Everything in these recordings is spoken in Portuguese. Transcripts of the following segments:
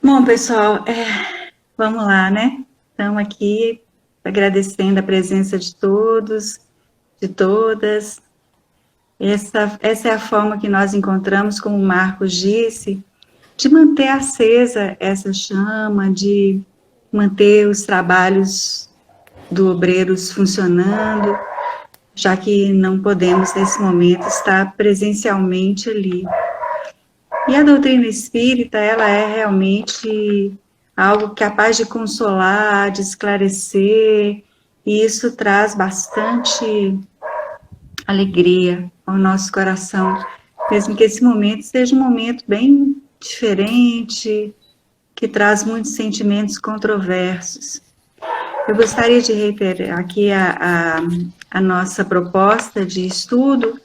Bom, pessoal, vamos lá, né? Estamos aqui agradecendo a presença de todos, de todas. Essa é a forma que nós encontramos, como o Marcos disse, de manter acesa essa chama, de manter os trabalhos do Obreiros funcionando, já que não podemos, nesse momento, estar presencialmente ali. E a doutrina espírita, ela é realmente algo capaz de consolar, de esclarecer, e isso traz bastante alegria ao nosso coração, mesmo que esse momento seja um momento bem diferente, que traz muitos sentimentos controversos. Eu gostaria de reiterar aqui a nossa proposta de estudo,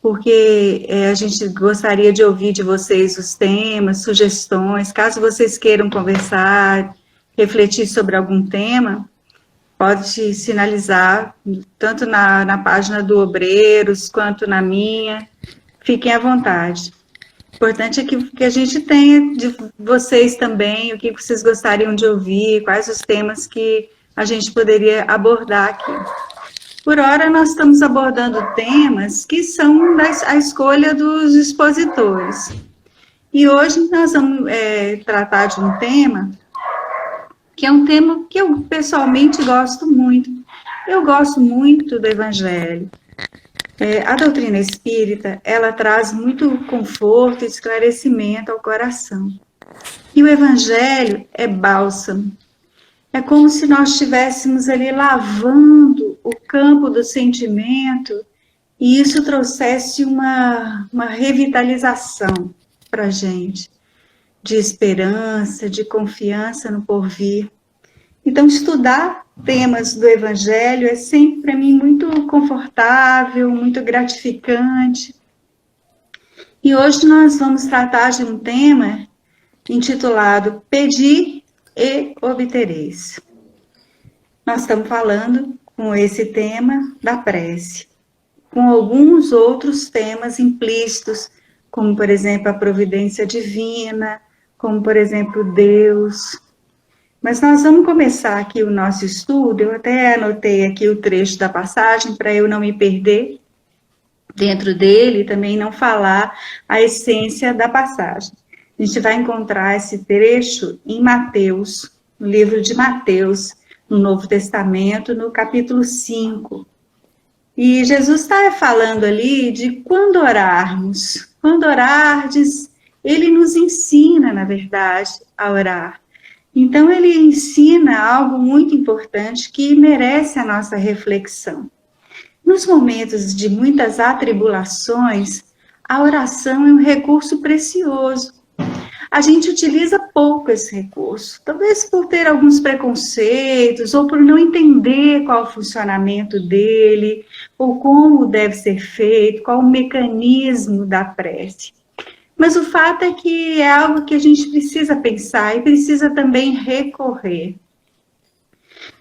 porque a gente gostaria de ouvir de vocês os temas, sugestões, caso vocês queiram conversar, refletir sobre algum tema, pode sinalizar, tanto na página do Obreiros, quanto na minha, fiquem à vontade. O importante é que a gente tenha de vocês também, o que vocês gostariam de ouvir, quais os temas que a gente poderia abordar aqui. Por hora, nós estamos abordando temas que são a escolha dos expositores. E hoje nós vamos tratar de um tema que é um tema que eu pessoalmente gosto muito. Eu gosto muito do Evangelho. A doutrina espírita, ela traz muito conforto e esclarecimento ao coração. E o Evangelho é bálsamo. É como se nós estivéssemos ali lavando o campo do sentimento e isso trouxesse uma revitalização para a gente, de esperança, de confiança no porvir. Então, estudar temas do Evangelho é sempre, para mim, muito confortável, muito gratificante. E hoje nós vamos tratar de um tema intitulado Pedi e obtereis. Nós estamos falando com esse tema da prece, com alguns outros temas implícitos, como, por exemplo, a providência divina, como, por exemplo, Deus. Mas nós vamos começar aqui o nosso estudo, eu até anotei aqui o trecho da passagem, para eu não me perder dentro dele, e também não falar a essência da passagem. A gente vai encontrar esse trecho em Mateus, no livro de Mateus, no Novo Testamento, no capítulo 5. E Jesus está falando ali de quando orarmos. Quando orardes, ele nos ensina, na verdade, a orar. Então, ele ensina algo muito importante que merece a nossa reflexão. Nos momentos de muitas atribulações, a oração é um recurso precioso. A gente utiliza pouco esse recurso, talvez por ter alguns preconceitos, ou por não entender qual o funcionamento dele, ou como deve ser feito, qual o mecanismo da prece. Mas o fato é que é algo que a gente precisa pensar e precisa também recorrer.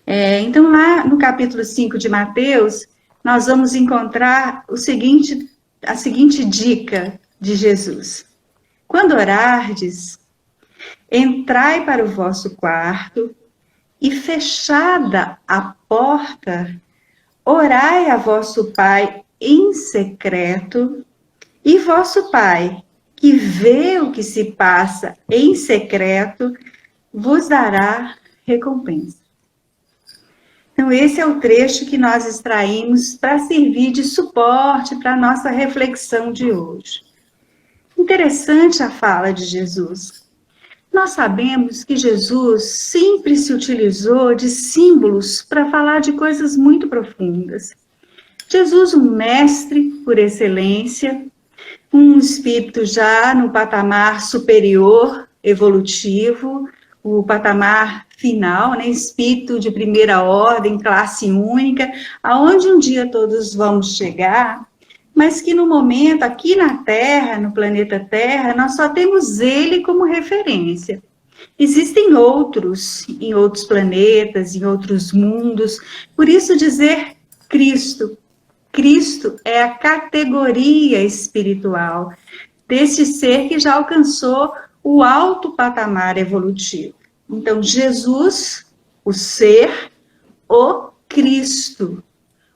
Então, lá no capítulo 5 de Mateus, nós vamos encontrar a seguinte dica de Jesus. Quando orardes, entrai para o vosso quarto e, fechada a porta, orai a vosso Pai em secreto, e vosso Pai, que vê o que se passa em secreto, vos dará recompensa. Então, esse é o trecho que nós extraímos para servir de suporte para a nossa reflexão de hoje. Interessante a fala de Jesus. Nós sabemos que Jesus sempre se utilizou de símbolos para falar de coisas muito profundas. Jesus, um mestre por excelência, um espírito já no patamar superior, evolutivo, o patamar final, né, espírito de primeira ordem, classe única, aonde um dia todos vamos chegar, mas que no momento, aqui na Terra, no planeta Terra, nós só temos ele como referência. Existem outros, em outros planetas, em outros mundos, por isso dizer Cristo. Cristo é a categoria espiritual desse ser que já alcançou o alto patamar evolutivo. Então, Jesus, o ser, o Cristo,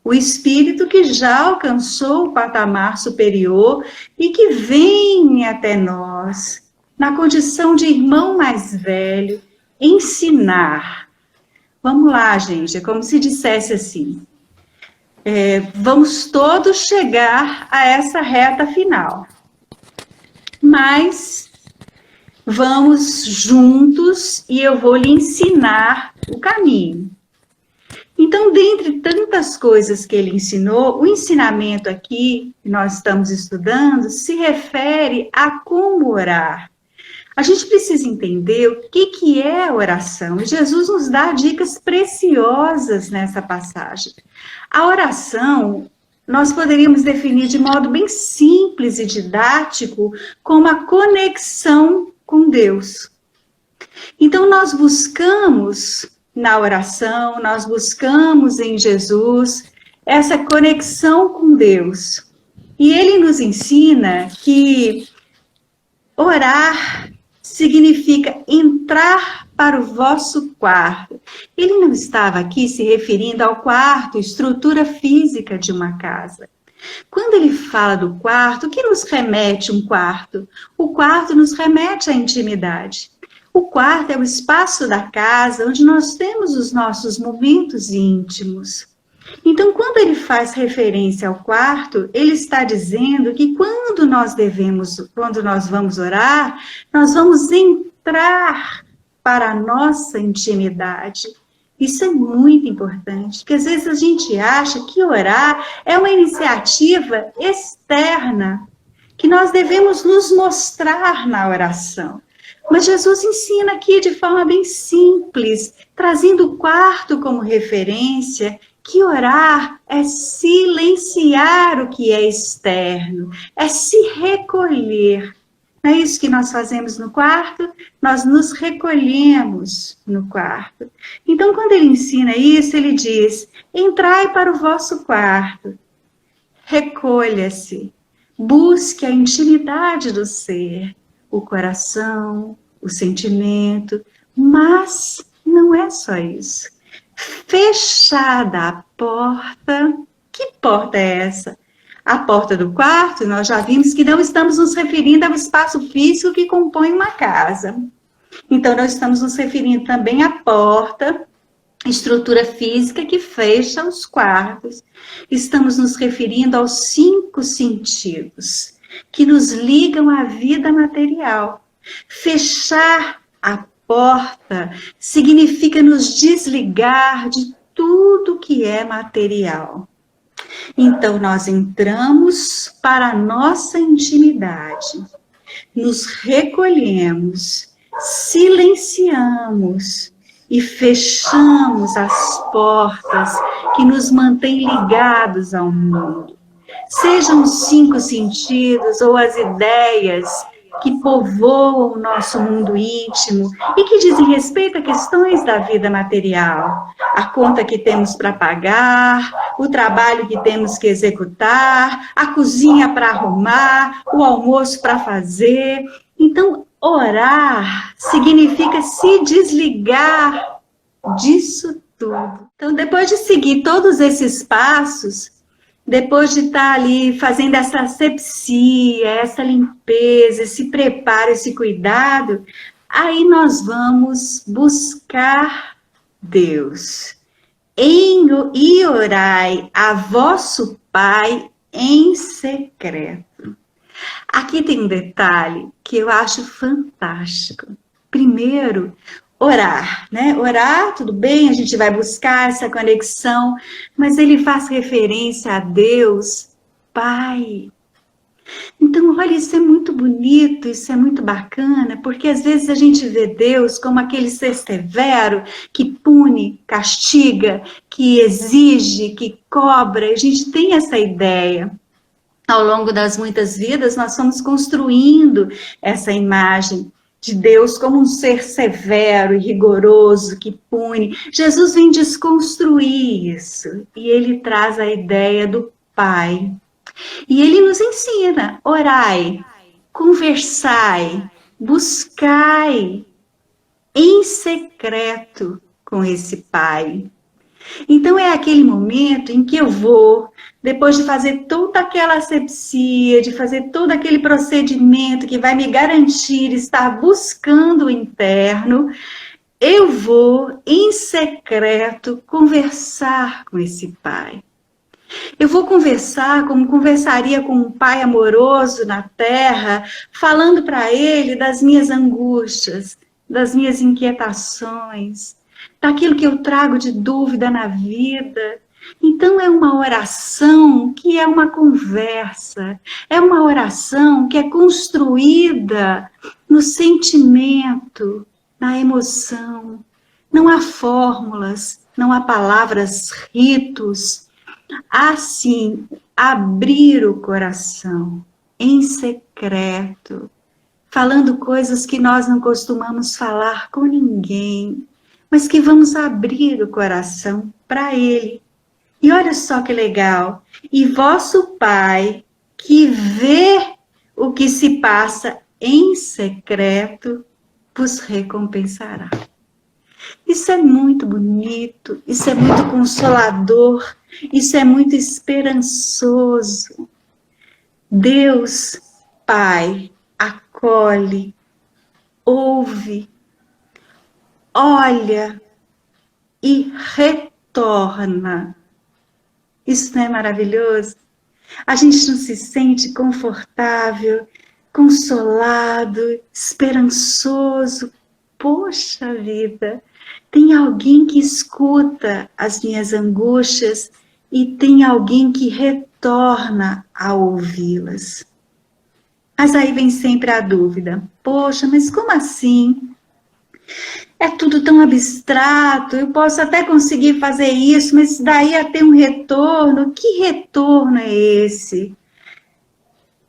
o espírito que já alcançou o patamar superior e que vem até nós, na condição de irmão mais velho, ensinar. Vamos lá, gente, é como se dissesse assim, vamos todos chegar a essa reta final, mas vamos juntos e eu vou lhe ensinar o caminho. Então, dentre tantas coisas que ele ensinou, o ensinamento aqui, que nós estamos estudando, se refere a como orar. A gente precisa entender o que é a oração. E Jesus nos dá dicas preciosas nessa passagem. A oração, nós poderíamos definir de modo bem simples e didático como a conexão com Deus. Então, nós buscamos na oração, nós buscamos em Jesus essa conexão com Deus. E ele nos ensina que orar significa entrar para o vosso quarto. Ele não estava aqui se referindo ao quarto, estrutura física de uma casa. Quando ele fala do quarto, o que nos remete um quarto? O quarto nos remete à intimidade. O quarto é o espaço da casa onde nós temos os nossos momentos íntimos. Então, quando ele faz referência ao quarto, ele está dizendo que quando nós vamos orar, nós vamos entrar para a nossa intimidade. Isso é muito importante, porque às vezes a gente acha que orar é uma iniciativa externa, que nós devemos nos mostrar na oração. Mas Jesus ensina aqui de forma bem simples, trazendo o quarto como referência, que orar é silenciar o que é externo, é se recolher. Não é isso que nós fazemos no quarto? Nós nos recolhemos no quarto. Então, quando ele ensina isso, ele diz, entrai para o vosso quarto, recolha-se, busque a intimidade do ser, o coração, o sentimento, mas não é só isso. Fechada a porta, que porta é essa? A porta do quarto, nós já vimos que não estamos nos referindo ao espaço físico que compõe uma casa. Então, nós estamos nos referindo também à porta, estrutura física que fecha os quartos. Estamos nos referindo aos 5 sentidos que nos ligam à vida material. Fechar a porta significa nos desligar de tudo que é material. Então, nós entramos para a nossa intimidade, nos recolhemos, silenciamos e fechamos as portas que nos mantêm ligados ao mundo. Sejam os 5 sentidos ou as ideias que povoam o nosso mundo íntimo e que dizem respeito a questões da vida material, a conta que temos para pagar, o trabalho que temos que executar, a cozinha para arrumar, o almoço para fazer. Então, orar significa se desligar disso tudo. Então, depois de seguir todos esses passos, depois de estar ali fazendo essa asepsia, essa limpeza, esse preparo, esse cuidado, aí nós vamos buscar Deus. E orai a vosso Pai em secreto. Aqui tem um detalhe que eu acho fantástico. Primeiro, orar, né? Orar, tudo bem, a gente vai buscar essa conexão, mas ele faz referência a Deus, Pai. Então, olha, isso é muito bonito, isso é muito bacana, porque às vezes a gente vê Deus como aquele ser severo que pune, castiga, que exige, que cobra. A gente tem essa ideia. Ao longo das muitas vidas, nós fomos construindo essa imagem de Deus como um ser severo e rigoroso que pune. Jesus vem desconstruir isso e ele traz a ideia do Pai. E ele nos ensina: orai, conversai, buscai em secreto com esse Pai. Então é aquele momento em que eu vou, depois de fazer toda aquela asepsia, de fazer todo aquele procedimento que vai me garantir estar buscando o interno, eu vou em secreto conversar com esse Pai. Eu vou conversar como conversaria com um pai amoroso na terra, falando para ele das minhas angústias, das minhas inquietações, daquilo que eu trago de dúvida na vida. Então é uma oração que é uma conversa, é uma oração que é construída no sentimento, na emoção. Não há fórmulas, não há palavras, ritos. Assim, abrir o coração em secreto, falando coisas que nós não costumamos falar com ninguém, mas que vamos abrir o coração para Ele. E olha só que legal, e vosso Pai, que vê o que se passa em secreto, vos recompensará. Isso é muito bonito, isso é muito consolador, isso é muito esperançoso. Deus, Pai, acolhe, ouve, olha e retorna. Isso não é maravilhoso? A gente não se sente confortável, consolado, esperançoso. Poxa vida, tem alguém que escuta as minhas angústias e tem alguém que retorna a ouvi-las. Mas aí vem sempre a dúvida: poxa, mas como assim? É tudo tão abstrato, eu posso até conseguir fazer isso, mas daí a ter um retorno. Que retorno é esse?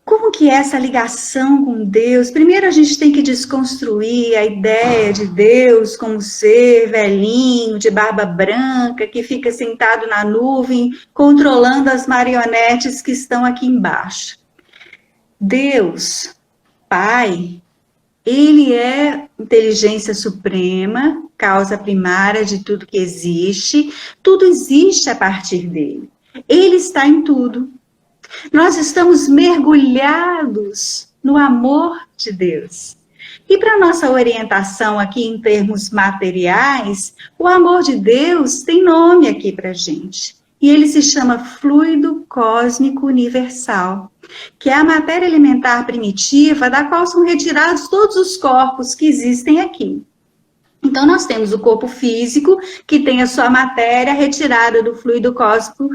Como que é essa ligação com Deus? Primeiro a gente tem que desconstruir a ideia de Deus como ser velhinho, de barba branca, que fica sentado na nuvem, controlando as marionetes que estão aqui embaixo. Deus, Pai, Ele é inteligência suprema, causa primária de tudo que existe. Tudo existe a partir dele. Ele está em tudo. Nós estamos mergulhados no amor de Deus. E para nossa orientação aqui em termos materiais, o amor de Deus tem nome aqui para a gente. E ele se chama fluido cósmico universal, que é a matéria elementar primitiva da qual são retirados todos os corpos que existem aqui. Então, nós temos o corpo físico, que tem a sua matéria retirada do fluido cósmico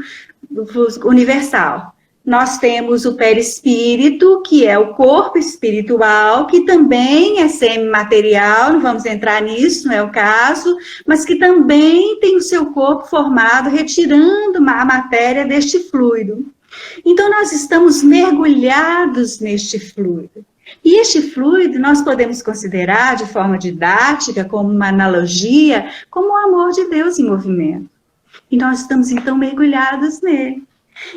universal. Nós temos o perispírito, que é o corpo espiritual, que também é semimaterial, não vamos entrar nisso, não é o caso, mas que também tem o seu corpo formado, retirando a matéria deste fluido. Então, nós estamos mergulhados neste fluido. E este fluido nós podemos considerar, de forma didática, como uma analogia, como o amor de Deus em movimento. E nós estamos, então, mergulhados nele.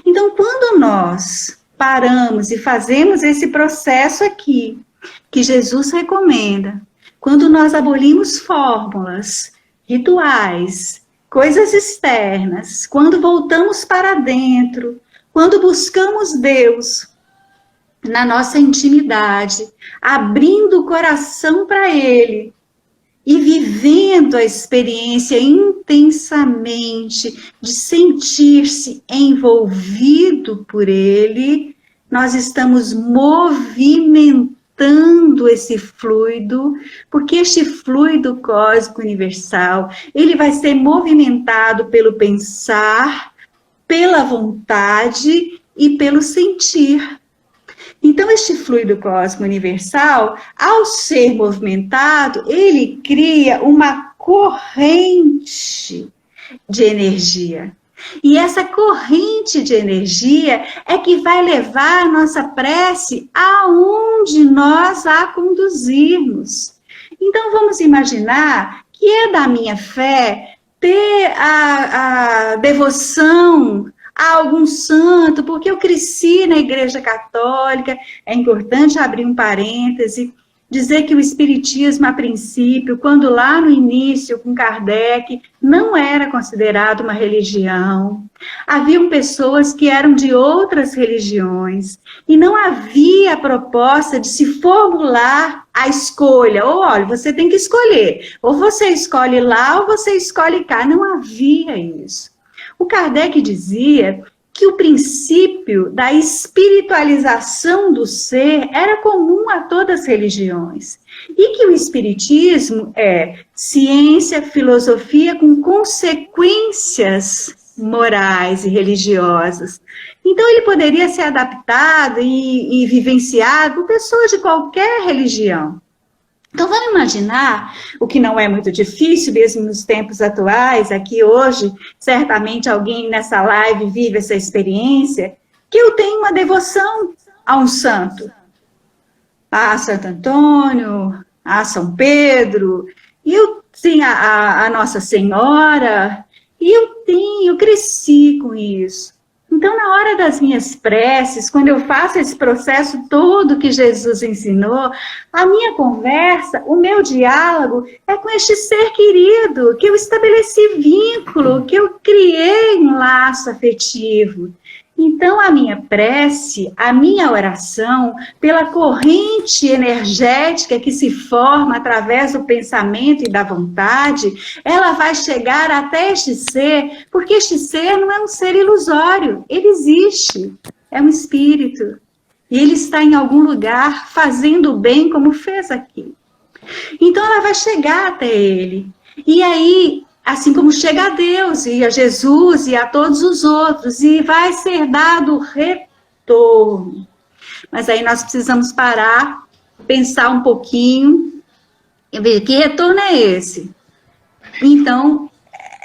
Então, quando nós paramos e fazemos esse processo aqui, que Jesus recomenda, quando nós abolimos fórmulas, rituais, coisas externas, quando voltamos para dentro, quando buscamos Deus na nossa intimidade, abrindo o coração para Ele, e vivendo a experiência intensamente de sentir-se envolvido por Ele, nós estamos movimentando esse fluido, porque este fluido cósmico universal, ele vai ser movimentado pelo pensar, pela vontade e pelo sentir. Então, este fluido cósmico universal, ao ser movimentado, ele cria uma corrente de energia. E essa corrente de energia é que vai levar a nossa prece aonde nós a conduzirmos. Então, vamos imaginar que é da minha fé ter a devoção a algum santo, porque eu cresci na Igreja Católica. É importante abrir um parêntese, dizer que o Espiritismo, a princípio, quando lá no início, com Kardec, não era considerado uma religião. Haviam pessoas que eram de outras religiões, e não havia a proposta de se formular a escolha. Ou, olha, você tem que escolher, ou você escolhe lá, ou você escolhe cá. Não havia isso. O Kardec dizia que o princípio da espiritualização do ser era comum a todas as religiões, e que o espiritismo é ciência, filosofia com consequências morais e religiosas. Então ele poderia ser adaptado e vivenciado por pessoas de qualquer religião. Então, vamos imaginar, o que não é muito difícil, mesmo nos tempos atuais, aqui hoje, certamente alguém nessa live vive essa experiência, que eu tenho uma devoção a um santo, a Santo Antônio, a São Pedro, e eu tenho a Nossa Senhora, e eu cresci com isso. Então, na hora das minhas preces, quando eu faço esse processo todo que Jesus ensinou, a minha conversa, o meu diálogo é com este ser querido, que eu estabeleci vínculo, que eu criei um laço afetivo. Então, a minha prece, a minha oração, pela corrente energética que se forma através do pensamento e da vontade, ela vai chegar até este ser, porque este ser não é um ser ilusório, ele existe, é um espírito. E ele está em algum lugar fazendo o bem como fez aqui. Então, ela vai chegar até ele. E aí, assim como chega a Deus e a Jesus e a todos os outros, e vai ser dado retorno. Mas aí nós precisamos parar, pensar um pouquinho, e ver que retorno é esse. Então,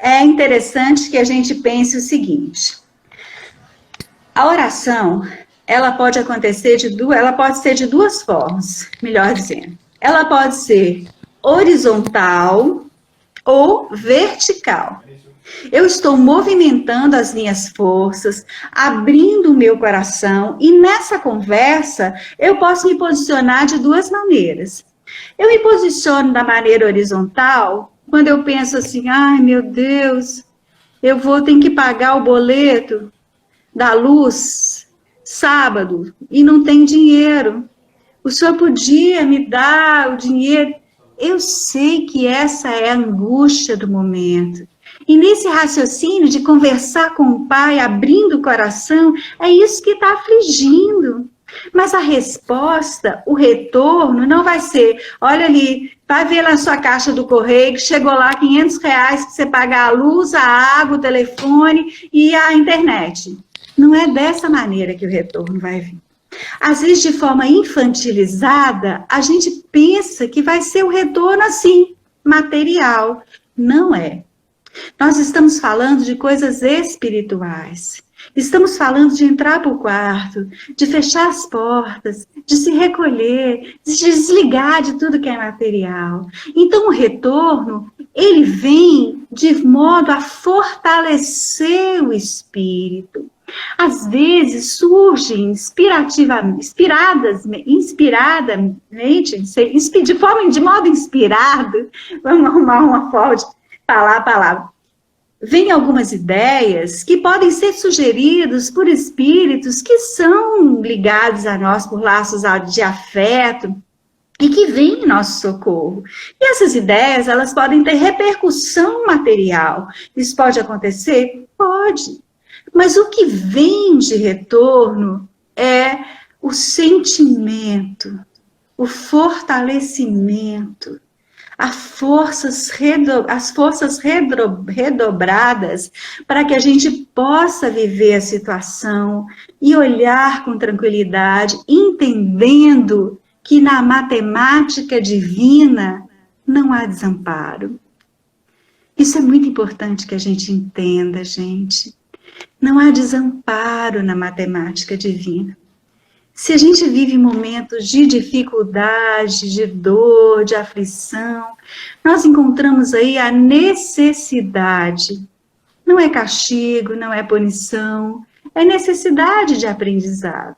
é interessante que a gente pense o seguinte: a oração, ela pode acontecer ela pode ser de duas formas, melhor dizendo. Ela pode ser horizontal ou vertical. Eu estou movimentando as minhas forças, abrindo o meu coração, e nessa conversa eu posso me posicionar de duas maneiras. Eu me posiciono da maneira horizontal, quando eu penso assim, ai meu Deus, eu vou ter que pagar o boleto da luz sábado e não tem dinheiro. O senhor podia me dar o dinheiro? Eu sei que essa é a angústia do momento. E nesse raciocínio de conversar com o Pai, abrindo o coração, é isso que está afligindo. Mas a resposta, o retorno, não vai ser, olha ali, vai ver na sua caixa do correio, que chegou lá R$500 para você pagar a luz, a água, o telefone e a internet. Não é dessa maneira que o retorno vai vir. Às vezes, de forma infantilizada, a gente pensa que vai ser o retorno assim, material. Não é. Nós estamos falando de coisas espirituais. Estamos falando de entrar para o quarto, de fechar as portas, de se recolher, de se desligar de tudo que é material. Então, o retorno, ele vem de modo a fortalecer o espírito. Às vezes surgem inspiradamente, de modo inspirado, vamos arrumar uma forma de falar a palavra. Vêm algumas ideias que podem ser sugeridas por espíritos que são ligados a nós por laços de afeto e que vêm em nosso socorro. E essas ideias, elas podem ter repercussão material. Isso pode acontecer? Pode. Mas o que vem de retorno é o sentimento, o fortalecimento, as forças redobradas para que a gente possa viver a situação e olhar com tranquilidade, entendendo que na matemática divina não há desamparo. Isso é muito importante que a gente entenda, gente. Não há desamparo na matemática divina. Se a gente vive momentos de dificuldade, de dor, de aflição, nós encontramos aí a necessidade. Não é castigo, não é punição, é necessidade de aprendizado.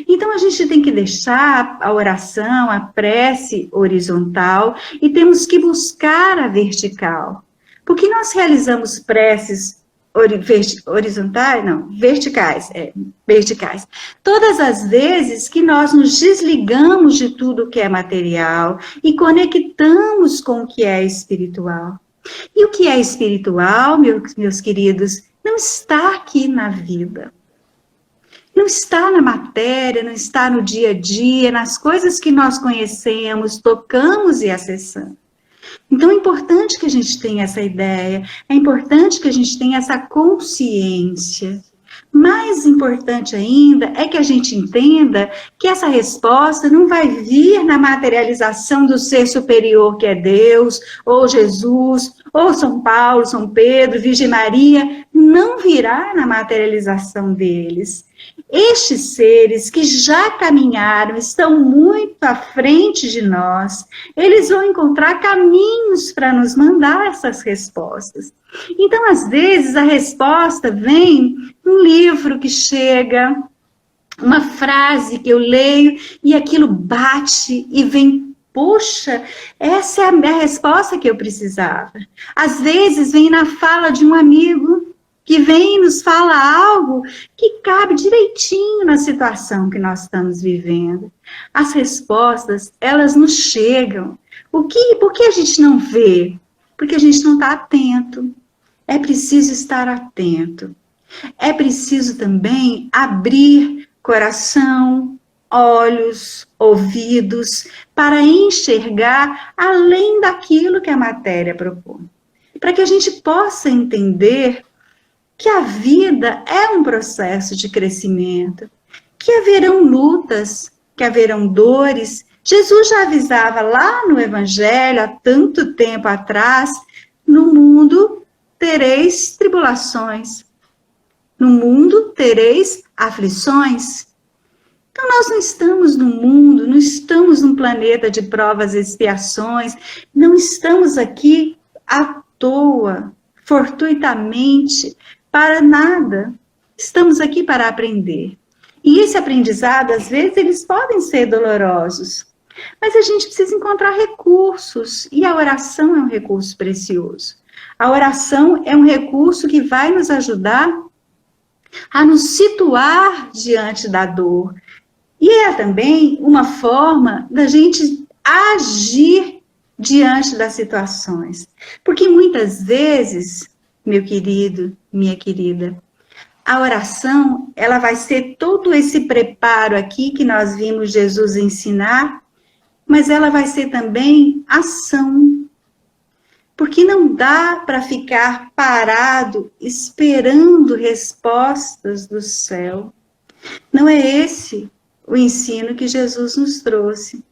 Então a gente tem que deixar a oração, a prece horizontal e temos que buscar a vertical. Porque nós realizamos preces horizontais, não, verticais, verticais. Todas as vezes que nós nos desligamos de tudo que é material e conectamos com o que é espiritual. E o que é espiritual, meus queridos, não está aqui na vida. Não está na matéria, não está no dia a dia, nas coisas que nós conhecemos, tocamos e acessamos. Então é importante que a gente tenha essa ideia, é importante que a gente tenha essa consciência. Mais importante ainda é que a gente entenda que essa resposta não vai vir na materialização do ser superior que é Deus, ou Jesus, ou São Paulo, São Pedro, Virgem Maria, não virá na materialização deles. Estes seres que já caminharam, estão muito à frente de nós, eles vão encontrar caminhos para nos mandar essas respostas. Então, às vezes, a resposta vem num livro que chega, uma frase que eu leio, e aquilo bate e vem, poxa, essa é a resposta que eu precisava. Às vezes, vem na fala de um amigo, que vem e nos fala algo que cabe direitinho na situação que nós estamos vivendo. As respostas, elas nos chegam. Por que a gente não vê? Porque a gente não está atento. É preciso estar atento. É preciso também abrir coração, olhos, ouvidos, para enxergar além daquilo que a matéria propõe. Para que a gente possa entender que a vida é um processo de crescimento, que haverão lutas, que haverão dores. Jesus já avisava lá no Evangelho, há tanto tempo atrás, no mundo tereis tribulações, no mundo tereis aflições. Então nós não estamos no mundo, não estamos num planeta de provas e expiações, não estamos aqui à toa, fortuitamente, para nada. Estamos aqui para aprender. E esse aprendizado, às vezes, eles podem ser dolorosos. Mas a gente precisa encontrar recursos. E a oração é um recurso precioso. A oração é um recurso que vai nos ajudar a nos situar diante da dor. E é também uma forma da gente agir diante das situações. Porque muitas vezes, meu querido, minha querida, a oração, ela vai ser todo esse preparo aqui que nós vimos Jesus ensinar, mas ela vai ser também ação. Porque não dá para ficar parado esperando respostas do céu. Não é esse o ensino que Jesus nos trouxe.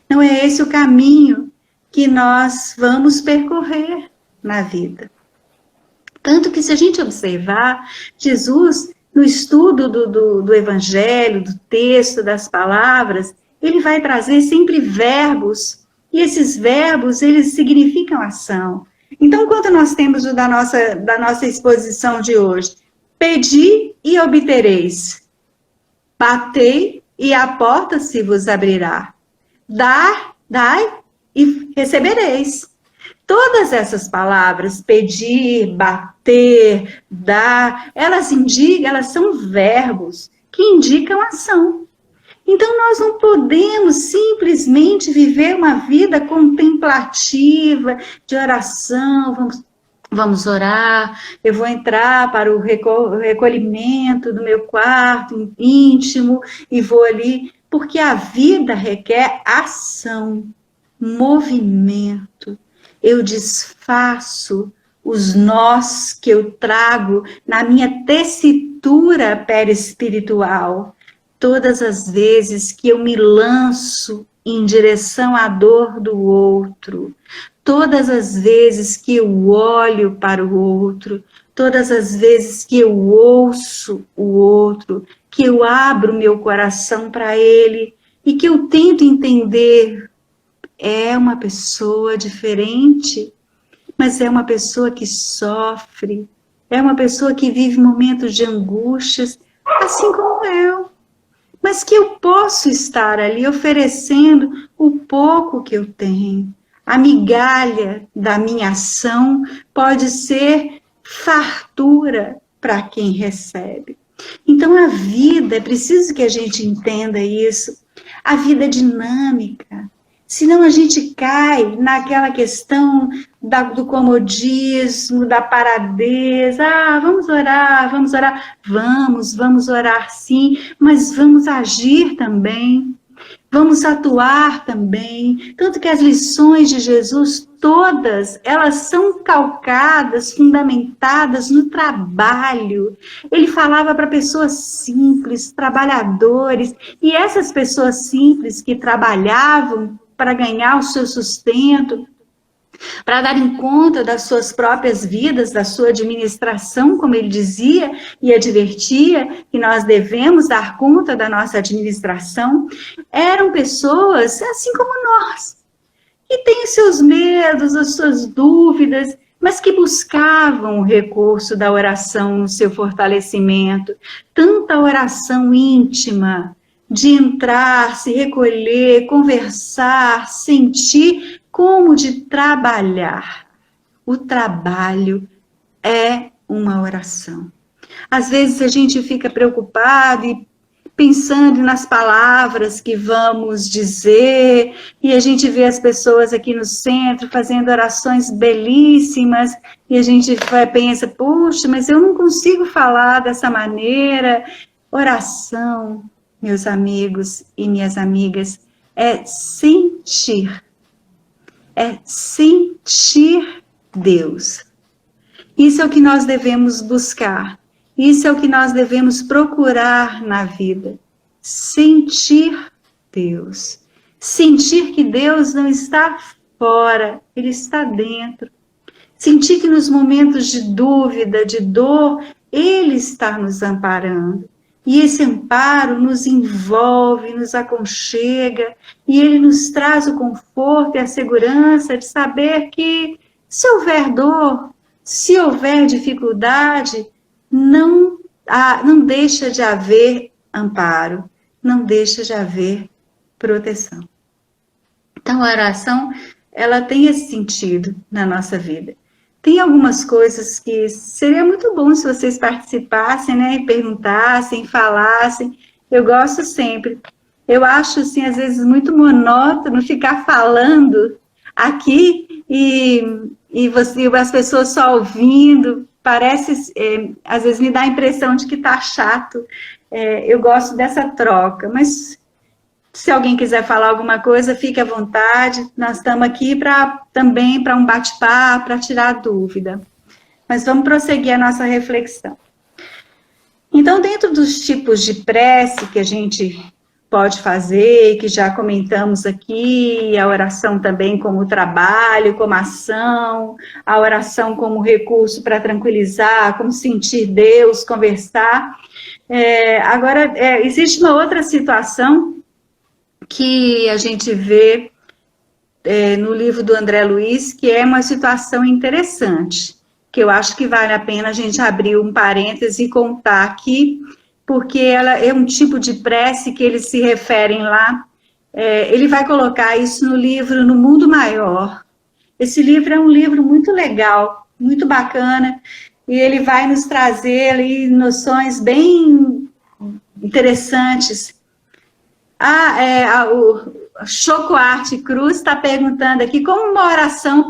Não é esse o caminho que nós vamos percorrer na vida. Tanto que, se a gente observar, Jesus, no estudo do Evangelho, do texto, das palavras, ele vai trazer sempre verbos, e esses verbos, eles significam ação. Então, quanto nós temos da nossa exposição de hoje? Pedi e obtereis. Batei e a porta se vos abrirá. Dai e recebereis. Todas essas palavras, pedir, bater, dar, elas são verbos que indicam ação. Então, nós não podemos simplesmente viver uma vida contemplativa, de oração, vamos orar, eu vou entrar para o recolhimento do meu quarto íntimo e vou ali, porque a vida requer ação. movimento. Eu desfaço os nós que eu trago na minha tessitura perispiritual. Todas as vezes que eu me lanço em direção à dor do outro, todas as vezes que eu olho para o outro, todas as vezes que eu ouço o outro, que eu abro meu coração para ele e que eu tento entender, é uma pessoa diferente, mas é uma pessoa que sofre, é uma pessoa que vive momentos de angústias, assim como eu. Mas que eu posso estar ali oferecendo o pouco que eu tenho. A migalha da minha ação pode ser fartura para quem recebe. Então a vida, é preciso que a gente entenda isso, a vida é dinâmica. Senão a gente cai naquela questão do comodismo, da paradeza. Vamos orar, vamos orar. Vamos orar sim, mas vamos agir também. Vamos atuar também. Tanto que as lições de Jesus, todas, elas são calcadas, fundamentadas no trabalho. Ele falava para pessoas simples, trabalhadores, e essas pessoas simples que trabalhavam para ganhar o seu sustento, para darem conta das suas próprias vidas, da sua administração, como ele dizia e advertia que nós devemos dar conta da nossa administração, eram pessoas assim como nós, que têm seus medos, as suas dúvidas, mas que buscavam o recurso da oração no seu fortalecimento, tanta oração íntima, de entrar, se recolher, conversar, sentir, como de trabalhar. O trabalho é uma oração. Às vezes a gente fica preocupado e pensando nas palavras que vamos dizer, e a gente vê as pessoas aqui no centro fazendo orações belíssimas, e a gente pensa, puxa, mas eu não consigo falar dessa maneira. Oração, meus amigos e minhas amigas, é sentir Deus. Isso é o que nós devemos buscar, isso é o que nós devemos procurar na vida, sentir Deus, sentir que Deus não está fora, Ele está dentro, sentir que nos momentos de dúvida, de dor, Ele está nos amparando. E esse amparo nos envolve, nos aconchega, e ele nos traz o conforto e a segurança de saber que, se houver dor, se houver dificuldade, não deixa de haver amparo, não deixa de haver proteção. Então, a oração, ela tem esse sentido na nossa vida. Tem algumas coisas que seria muito bom se vocês participassem, né, perguntassem, falassem. Eu gosto sempre. Eu acho, assim, às vezes muito monótono ficar falando aqui e as pessoas só ouvindo. Parece, às vezes me dá a impressão de que está chato. Eu gosto dessa troca, mas se alguém quiser falar alguma coisa, fique à vontade. Nós estamos aqui também para um bate-papo, para tirar dúvida. Mas vamos prosseguir a nossa reflexão. Então, dentro dos tipos de prece que a gente pode fazer, que já comentamos aqui, a oração também como trabalho, como ação, a oração como recurso para tranquilizar, como sentir Deus, conversar. Agora, existe uma outra situação que a gente vê no livro do André Luiz, que é uma situação interessante, que eu acho que vale a pena a gente abrir um parêntese e contar aqui, porque ela é um tipo de prece que eles se referem lá. Ele vai colocar isso no livro No Mundo Maior. Esse livro é um livro muito legal, muito bacana, e ele vai nos trazer ali noções bem interessantes. O Choco Arte Cruz está perguntando aqui como uma oração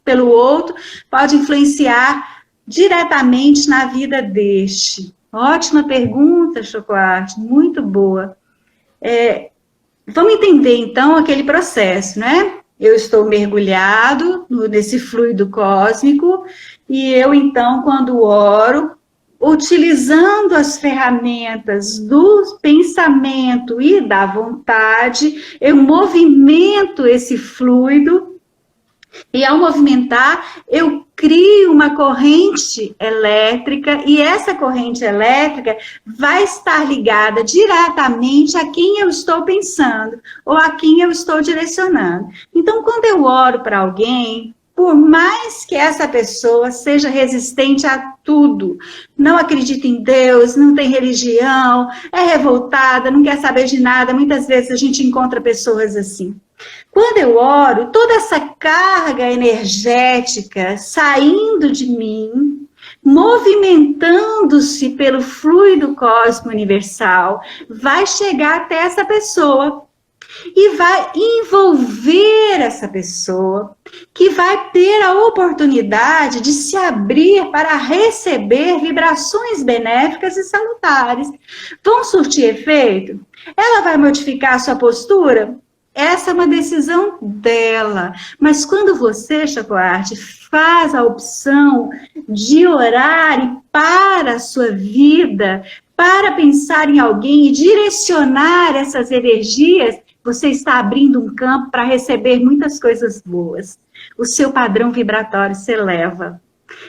pelo outro pode influenciar diretamente na vida deste. Ótima pergunta, Choco Arte, muito boa. Vamos entender então aquele processo, né? eu estou mergulhado nesse fluido cósmico, e eu, então, quando oro, utilizando as ferramentas do pensamento e da vontade, eu movimento esse fluido, e ao movimentar, eu crio uma corrente elétrica, e essa corrente elétrica vai estar ligada diretamente a quem eu estou pensando, ou a quem eu estou direcionando. Então, quando eu oro para alguém, por mais que essa pessoa seja resistente a tudo, não acredita em Deus, não tem religião, é revoltada, não quer saber de nada, muitas vezes a gente encontra pessoas assim. Quando eu oro, toda essa carga energética saindo de mim, movimentando-se pelo fluido cósmico universal, vai chegar até essa pessoa e vai envolver essa pessoa, que vai ter a oportunidade de se abrir para receber vibrações benéficas e salutares. Vão surtir efeito? Ela vai modificar a sua postura? Essa é uma decisão dela. Mas quando você, Chocoarte, faz a opção de orar e para a sua vida, para pensar em alguém e direcionar essas energias, você está abrindo um campo para receber muitas coisas boas. O seu padrão vibratório se eleva.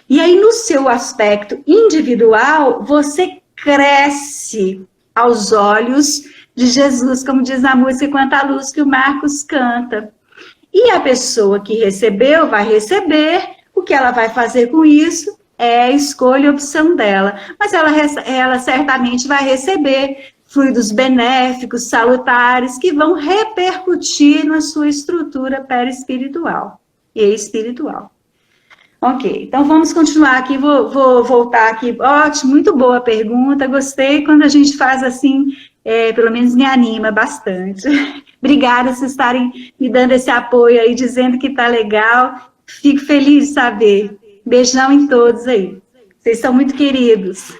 E aí, no seu aspecto individual, você cresce aos olhos de Jesus, como diz na música Quanta Luz, que o Marcos canta. E a pessoa que recebeu vai receber, o que ela vai fazer com isso é a escolha e opção dela. Mas ela certamente vai receber fluidos benéficos, salutares, que vão repercutir na sua estrutura perispiritual e espiritual. Ok, então vamos continuar aqui, vou voltar aqui. Ótimo, muito boa pergunta, gostei quando a gente faz assim, pelo menos me anima bastante. Obrigada por estarem me dando esse apoio aí, dizendo que tá legal, fico feliz de saber. Beijão em todos aí, vocês são muito queridos.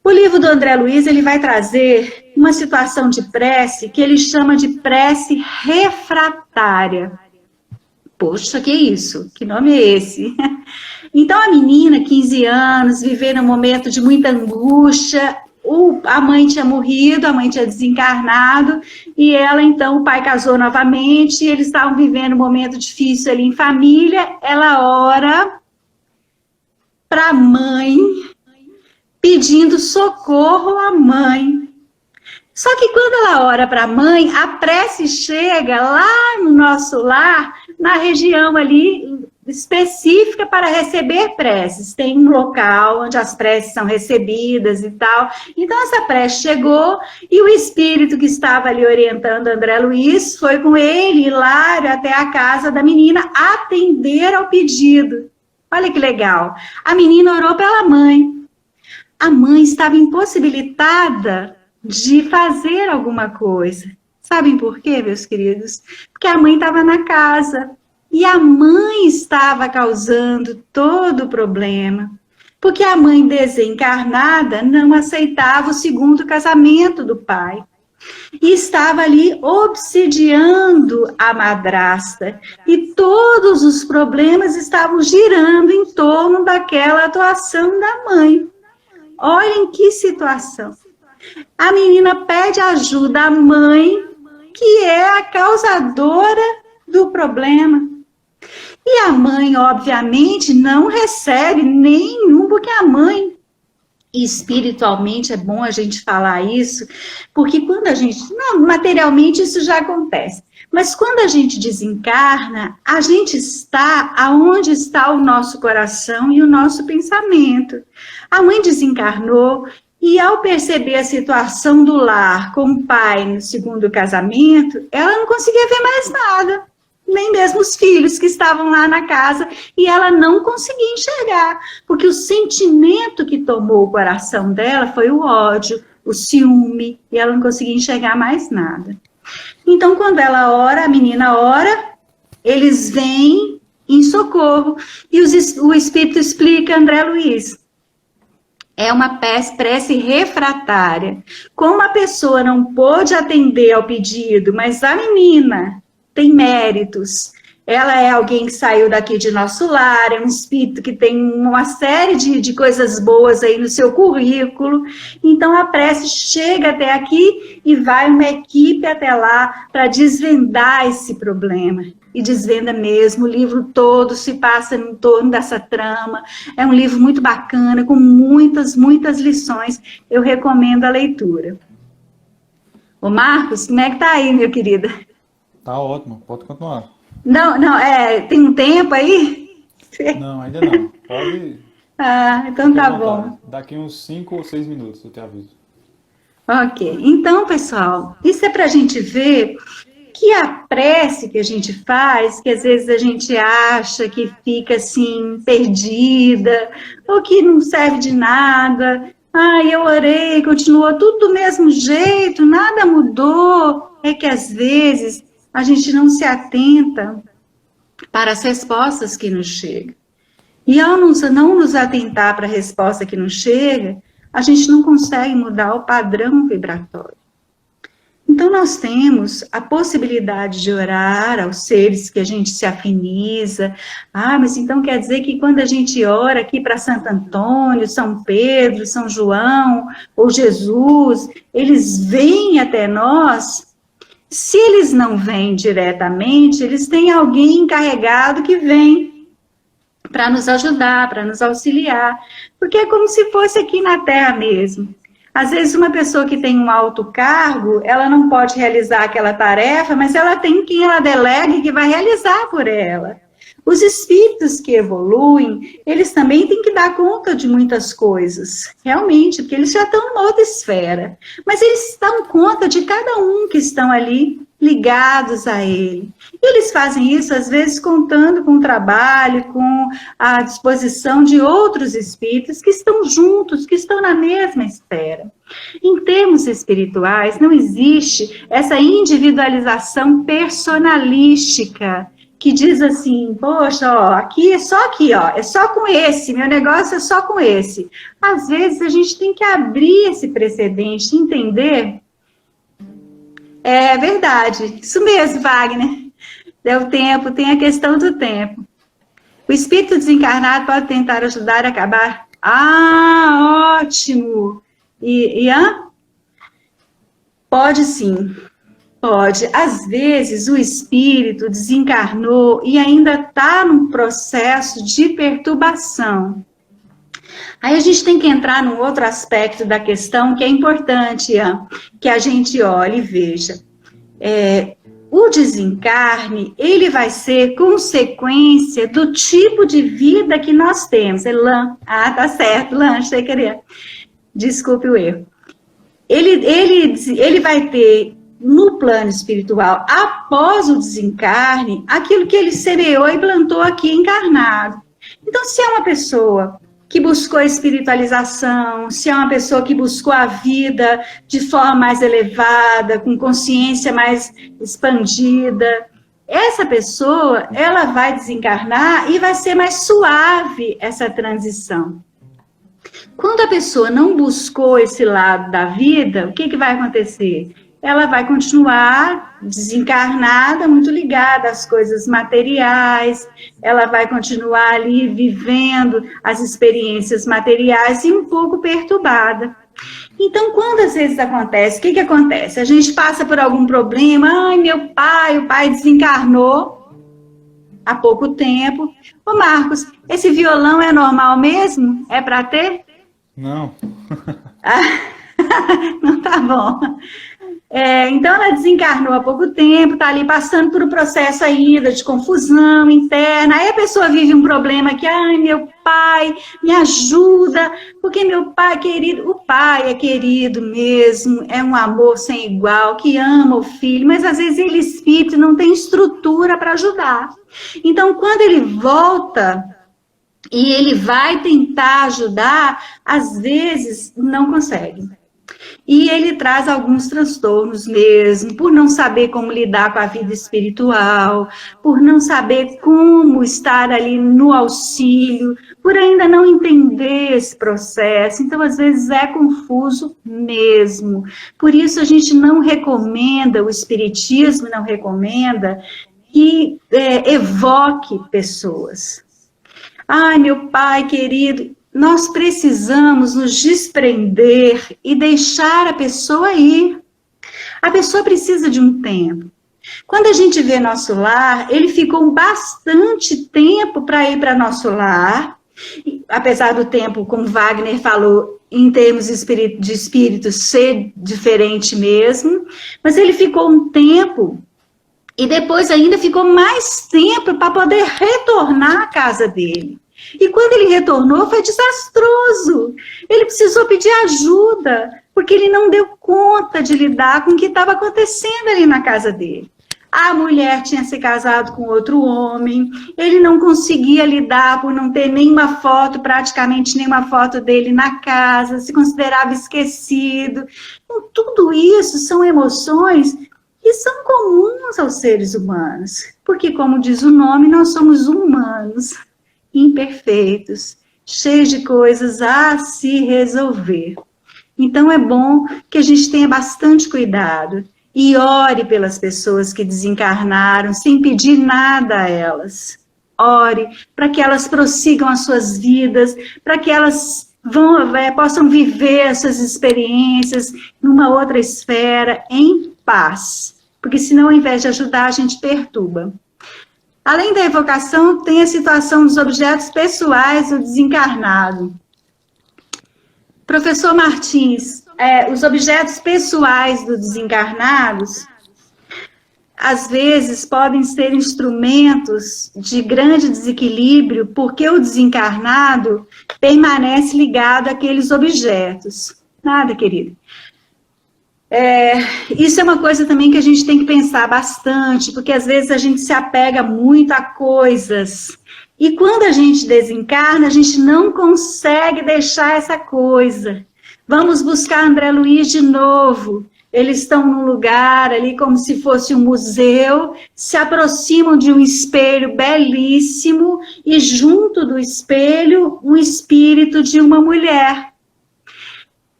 O livro do André Luiz, ele vai trazer uma situação de prece que ele chama de prece refratária. Poxa, que isso? Que nome é esse? Então, a menina, 15 anos, vivendo um momento de muita angústia, a mãe tinha morrido, a mãe tinha desencarnado, e ela, então, o pai casou novamente, e eles estavam vivendo um momento difícil ali em família, ela ora para a mãe, pedindo socorro à mãe. Só que quando ela ora para a mãe, a prece chega lá no nosso lar, na região ali específica para receber preces. Tem um local onde as preces são recebidas e tal. Então essa prece chegou e o espírito que estava ali orientando André Luiz foi com ele, Hilário, até a casa da menina atender ao pedido. Olha que legal. A menina orou pela mãe. A mãe estava impossibilitada de fazer alguma coisa. Sabem por quê, meus queridos? Porque a mãe estava na casa e a mãe estava causando todo o problema. Porque a mãe desencarnada não aceitava o segundo casamento do pai. E estava ali obsidiando a madrasta. E todos os problemas estavam girando em torno daquela atuação da mãe. Olhem que situação. A menina pede ajuda à mãe, que é a causadora do problema. E a mãe, obviamente, não recebe nenhum, porque a mãe, espiritualmente, é bom a gente falar isso, porque quando a gente, não, materialmente isso já acontece, mas quando a gente desencarna, a gente está aonde está o nosso coração e o nosso pensamento. A mãe desencarnou e ao perceber a situação do lar com o pai no segundo casamento, ela não conseguia ver mais nada, nem mesmo os filhos que estavam lá na casa, e ela não conseguia enxergar, porque o sentimento que tomou o coração dela foi o ódio, o ciúme, e ela não conseguia enxergar mais nada. Então, quando ela ora, a menina ora, eles vêm em socorro, e o Espírito explica, André Luiz, é uma prece refratária. Como a pessoa não pôde atender ao pedido, mas a menina tem méritos. Ela é alguém que saiu daqui de nosso lar, é um espírito que tem uma série de coisas boas aí no seu currículo. Então, a prece chega até aqui e vai uma equipe até lá para desvendar esse problema. E desvenda mesmo, o livro todo se passa em torno dessa trama. É um livro muito bacana, com muitas, muitas lições. Eu recomendo a leitura. Ô Marcos, como é que tá aí, meu querido? Tá ótimo, pode continuar. Não, tem um tempo aí? Não, ainda não. Pode. Ah, então Fique à tá vontade. bom. Daqui uns 5 ou 6 minutos eu te aviso. Ok. Então, pessoal, isso é para a gente ver que a prece que a gente faz, que às vezes a gente acha que fica assim, perdida, ou que não serve de nada. Ah, eu orei, continuou tudo do mesmo jeito, nada mudou. É que às vezes a gente não se atenta para as respostas que nos chegam. E ao não nos atentar para a resposta que nos chega, a gente não consegue mudar o padrão vibratório. Então, nós temos a possibilidade de orar aos seres que a gente se afiniza. Ah, mas então quer dizer que quando a gente ora aqui para Santo Antônio, São Pedro, São João ou Jesus, eles vêm até nós? Se eles não vêm diretamente, eles têm alguém encarregado que vem para nos ajudar, para nos auxiliar. Porque é como se fosse aqui na Terra mesmo. Às vezes uma pessoa que tem um alto cargo, ela não pode realizar aquela tarefa, mas ela tem quem ela delegue que vai realizar por ela. Os espíritos que evoluem, eles também têm que dar conta de muitas coisas, realmente, porque eles já estão numa outra esfera. Mas eles dão conta de cada um que estão ali ligados a ele. E eles fazem isso, às vezes, contando com o trabalho, com a disposição de outros espíritos que estão juntos, que estão na mesma esfera. Em termos espirituais, não existe essa individualização personalística, que diz assim, poxa, ó, aqui, ó, é só com esse, meu negócio é só com esse. Às vezes a gente tem que abrir esse precedente, entender. É verdade, isso mesmo, Wagner. Deu tempo, tem a questão do tempo. O espírito desencarnado pode tentar ajudar a acabar? Ah, ótimo! Ian? Pode sim. Pode. Às vezes, o espírito desencarnou e ainda está num processo de perturbação. Aí a gente tem que entrar num outro aspecto da questão que é importante, Ian, que a gente olhe e veja. O desencarne, ele vai ser consequência do tipo de vida que nós temos. Tá certo, Lan, achei que era. Desculpe o erro. Ele vai ter no plano espiritual, após o desencarne, aquilo que ele semeou e plantou aqui encarnado. Então, se é uma pessoa que buscou a espiritualização, se é uma pessoa que buscou a vida de forma mais elevada, com consciência mais expandida, essa pessoa, ela vai desencarnar e vai ser mais suave essa transição. Quando a pessoa não buscou esse lado da vida, o que vai acontecer? Ela vai continuar desencarnada, muito ligada às coisas materiais, ela vai continuar ali vivendo as experiências materiais e um pouco perturbada. Então, quando às vezes acontece, o que acontece? A gente passa por algum problema, meu pai, o pai desencarnou há pouco tempo. Ô Marcos, esse violão é normal mesmo? É para ter? Não. Não, tá bom. Então, ela desencarnou há pouco tempo, está ali passando por um processo ainda de confusão interna. Aí a pessoa vive um problema que, meu pai, me ajuda, porque meu pai é querido. O pai é querido mesmo, é um amor sem igual, que ama o filho, mas às vezes ele, espírito, não tem estrutura para ajudar. Então, quando ele volta e ele vai tentar ajudar, às vezes não consegue. E ele traz alguns transtornos mesmo, por não saber como lidar com a vida espiritual, por não saber como estar ali no auxílio, por ainda não entender esse processo. Então, às vezes, é confuso mesmo. Por isso, a gente não recomenda, o Espiritismo não recomenda que evoque pessoas. Ai, meu Pai querido, nós precisamos nos desprender e deixar a pessoa ir. A pessoa precisa de um tempo. Quando a gente vê nosso lar, ele ficou bastante tempo para ir para nosso lar, apesar do tempo, como Wagner falou, em termos de espírito ser diferente mesmo, mas ele ficou um tempo e depois ainda ficou mais tempo para poder retornar à casa dele. E quando ele retornou, foi desastroso. Ele precisou pedir ajuda, porque ele não deu conta de lidar com o que estava acontecendo ali na casa dele. A mulher tinha se casado com outro homem, ele não conseguia lidar por não ter nenhuma foto, praticamente nenhuma foto dele na casa, se considerava esquecido. Então, tudo isso são emoções que são comuns aos seres humanos, porque, como diz o nome, nós somos humanos, imperfeitos, cheios de coisas a se resolver. Então, é bom que a gente tenha bastante cuidado e ore pelas pessoas que desencarnaram, sem pedir nada a elas. Ore para que elas prossigam as suas vidas, para que elas possam viver as suas experiências numa outra esfera, em paz. Porque senão, ao invés de ajudar, a gente perturba. Além da evocação, tem a situação dos objetos pessoais do desencarnado. Professor Martins, os objetos pessoais dos desencarnados, às vezes, podem ser instrumentos de grande desequilíbrio, porque o desencarnado permanece ligado àqueles objetos. Nada, querido. Isso é uma coisa também que a gente tem que pensar bastante, porque às vezes a gente se apega muito a coisas, e quando a gente desencarna, a gente não consegue deixar essa coisa. Vamos buscar André Luiz de novo. Eles estão num lugar ali como se fosse um museu, se aproximam de um espelho belíssimo, e junto do espelho, um espírito de uma mulher.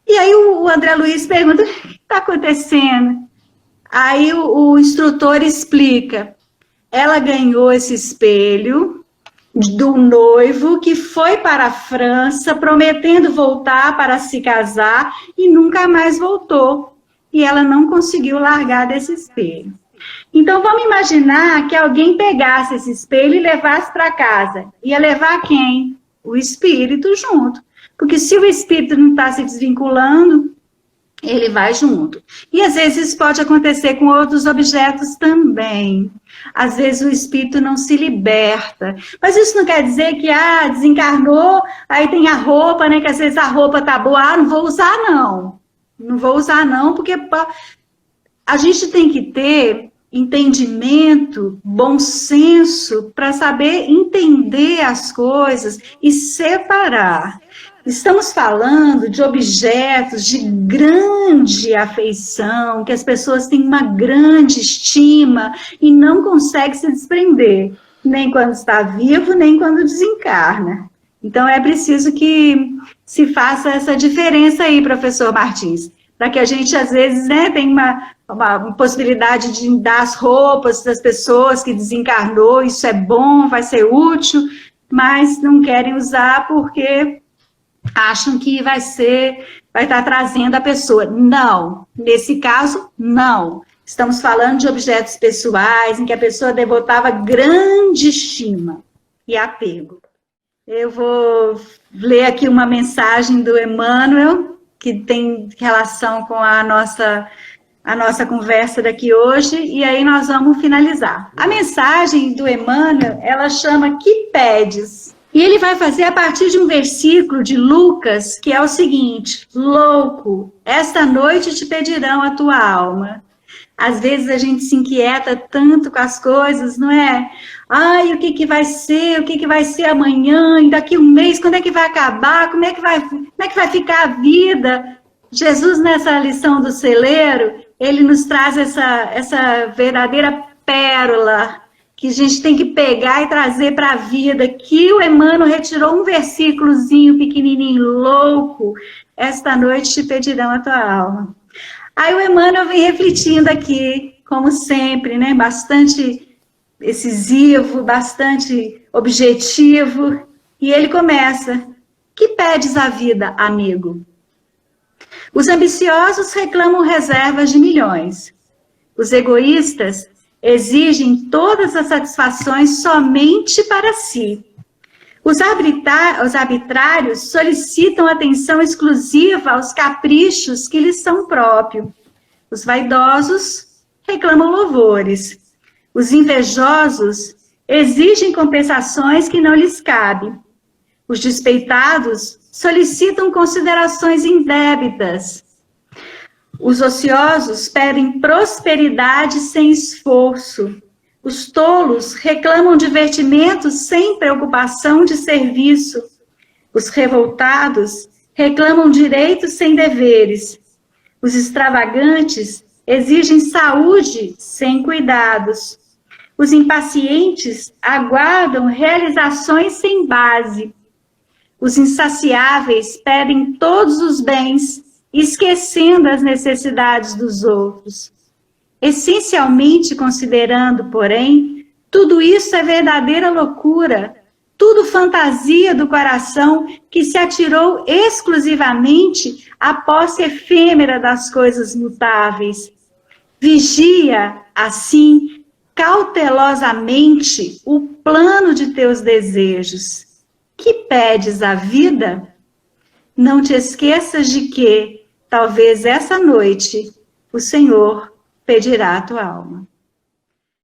E aí o André Luiz pergunta, o que está acontecendo? Aí o instrutor explica, ela ganhou esse espelho do noivo que foi para a França, prometendo voltar para se casar, e nunca mais voltou. E ela não conseguiu largar desse espelho. Então, vamos imaginar que alguém pegasse esse espelho e levasse para casa. Ia levar quem? O espírito junto. Porque se o espírito não está se desvinculando, ele vai junto. E às vezes isso pode acontecer com outros objetos também. Às vezes o espírito não se liberta. Mas isso não quer dizer que, desencarnou, aí tem a roupa, né? Que às vezes a roupa tá boa, não vou usar não. Não vou usar não, porque a gente tem que ter entendimento, bom senso, para saber entender as coisas e separar. Estamos falando de objetos de grande afeição, que as pessoas têm uma grande estima e não conseguem se desprender, nem quando está vivo, nem quando desencarna. Então, é preciso que se faça essa diferença aí, professor Martins, para que a gente, às vezes, né, tenha uma possibilidade de dar as roupas das pessoas que desencarnou, isso é bom, vai ser útil, mas não querem usar porque acham que vai estar trazendo a pessoa. Não, nesse caso, não. Estamos falando de objetos pessoais em que a pessoa devotava grande estima e apego. Eu vou ler aqui uma mensagem do Emmanuel, que tem relação com a nossa conversa daqui hoje, e aí nós vamos finalizar. A mensagem do Emmanuel, ela chama Que Pedes? E ele vai fazer a partir de um versículo de Lucas, que é o seguinte: louco, esta noite te pedirão a tua alma. Às vezes a gente se inquieta tanto com as coisas, não é? Ai, o que vai ser? O que vai ser amanhã? E daqui um mês, quando é que vai acabar? Como é que vai ficar a vida? Jesus, nessa lição do celeiro, ele nos traz essa verdadeira pérola que a gente tem que pegar e trazer para a vida, que o Emmanuel retirou um versículozinho pequenininho, louco, esta noite te pedirão a tua alma. Aí o Emmanuel vem refletindo aqui, como sempre, né, bastante incisivo, bastante objetivo, e ele começa: que pedes à vida, amigo? Os ambiciosos reclamam reservas de milhões. Os egoístas exigem todas as satisfações somente para si. Os arbitrários solicitam atenção exclusiva aos caprichos que lhes são próprios. Os vaidosos reclamam louvores. Os invejosos exigem compensações que não lhes cabem. Os despeitados solicitam considerações indébitas. Os ociosos pedem prosperidade sem esforço. Os tolos reclamam divertimentos sem preocupação de serviço. Os revoltados reclamam direitos sem deveres. Os extravagantes exigem saúde sem cuidados. Os impacientes aguardam realizações sem base. Os insaciáveis pedem todos os bens, esquecendo as necessidades dos outros. Essencialmente considerando, porém, tudo isso é verdadeira loucura, tudo fantasia do coração que se atirou exclusivamente à posse efêmera das coisas mutáveis. Vigia, assim, cautelosamente o plano de teus desejos. Que pedes à vida? Não te esqueças de que, talvez essa noite, o Senhor pedirá a tua alma.